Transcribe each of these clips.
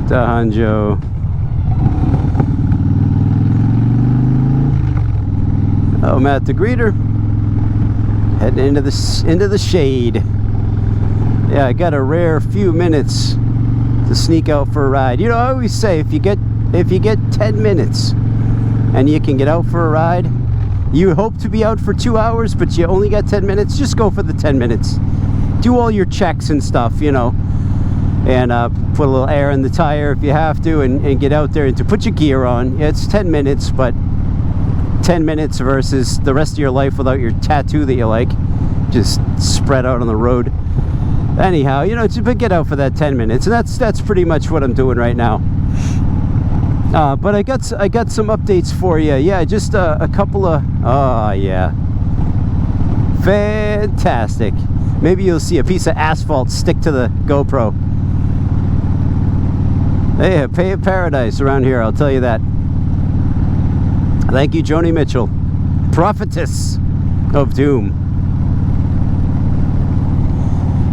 Hanjo. Oh, Matt the Greeter. Heading into the shade. Yeah, I got a rare few minutes to sneak out for a ride. You know, I always say if you get 10 minutes and you can get out for a ride, you hope to be out for 2 hours, but you only got 10 minutes, just go for the 10 minutes. Do all your checks and stuff, you know, and put a little air in the tire if you have to, and get out there and to put your gear on. Yeah, it's 10 minutes, but 10 minutes versus the rest of your life without your tattoo that you like, just spread out on the road. Anyhow, you know, just get out for that 10 minutes, and that's pretty much what I'm doing right now. But I got some updates for you. Yeah, just a couple of, oh yeah, fantastic. Maybe you'll see a piece of asphalt stick to the GoPro. Hey, a pay of paradise around here, I'll tell you that. Thank you, Joni Mitchell, prophetess of doom.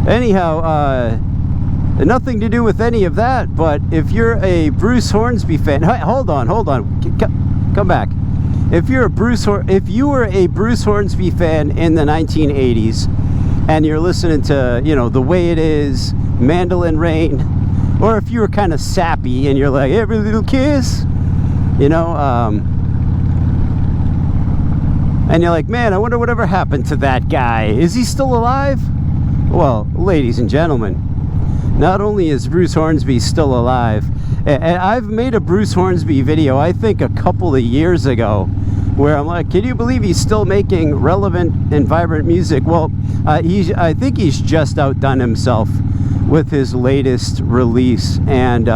Anyhow, nothing to do with any of that, but if you're a Bruce Hornsby fan, hold on, come back. If you were a Bruce Hornsby fan in the 1980s, and you're listening to, you know, The Way It Is, Mandolin Rain, or if you were kind of sappy and you're like, Every Little Kiss, you know, and you're like, man, I wonder whatever happened to that guy. Is he still alive? Well, ladies and gentlemen, not only is Bruce Hornsby still alive, and I've made a Bruce Hornsby video, I think a couple of years ago, where I'm like, can you believe he's still making relevant and vibrant music? Well, I think he's just outdone himself with his latest release. And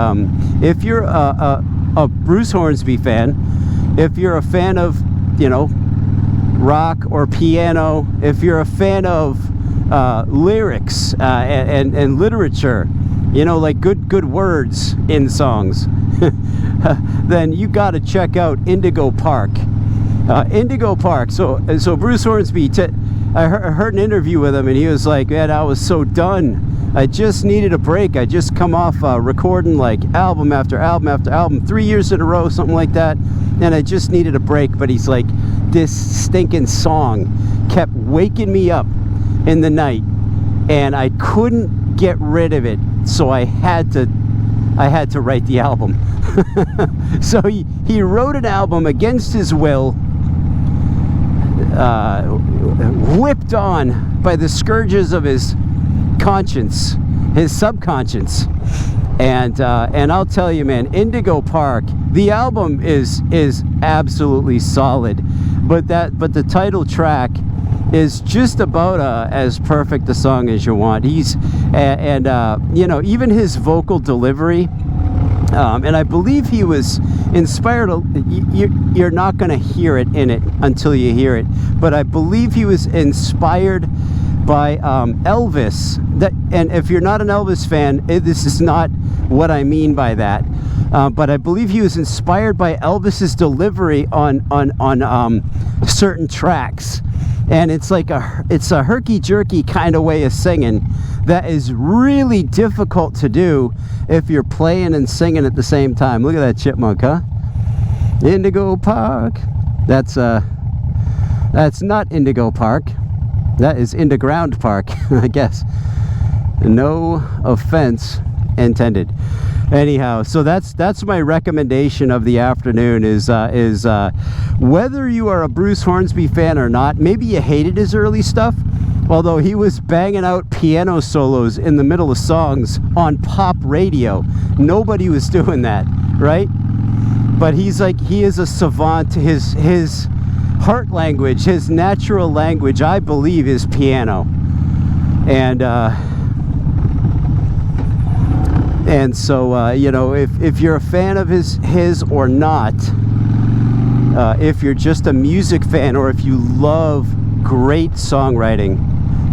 if you're a Bruce Hornsby fan, if you're a fan of, you know, rock or piano, if you're a fan of lyrics and literature, you know, like good words in songs, then you got to check out Indigo Park. Indigo Park. So Bruce Hornsby, I heard an interview with him, and he was like, man, I was so done. I just needed a break. I just come off recording like album after album after album, 3 years in a row, something like that, and I just needed a break. But he's like, this stinking song kept waking me up in the night, and I couldn't get rid of it, so I had to write the album. So he wrote an album against his will, whipped on by the scourges of his conscience, his subconscious, and I'll tell you, man, Indigo Park, the album is absolutely solid, but the title track is just about as perfect a song as you want. He's you know, even his vocal delivery, and I believe he was inspired. You're not going to hear it in it until you hear it, but I believe he was inspired by Elvis. And if you're not an Elvis fan, this is not what I mean by that. But I believe he was inspired by Elvis's delivery on certain tracks. And it's like a herky-jerky kind of way of singing that is really difficult to do if you're playing and singing at the same time. Look at that chipmunk, huh? Indigo Park. That's not Indigo Park. That is Underground Park, I guess. No offense intended. Anyhow, so that's my recommendation of the afternoon is whether you are a Bruce Hornsby fan or not. Maybe you hated his early stuff, although he was banging out piano solos in the middle of songs on pop radio. Nobody was doing that, right? But he is a savant. His heart language, his natural language, I believe, is piano. And so, you know, if you're a fan of his or not, if you're just a music fan, or if you love great songwriting,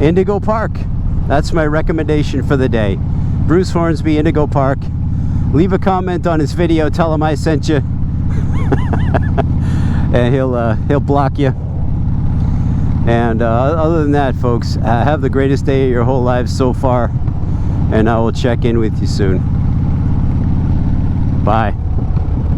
Indigo Park, that's my recommendation for the day. Bruce Hornsby, Indigo Park. Leave a comment on his video, tell him I sent you, and he'll block you. And other than that, folks, have the greatest day of your whole lives so far, and I will check in with you soon. Bye.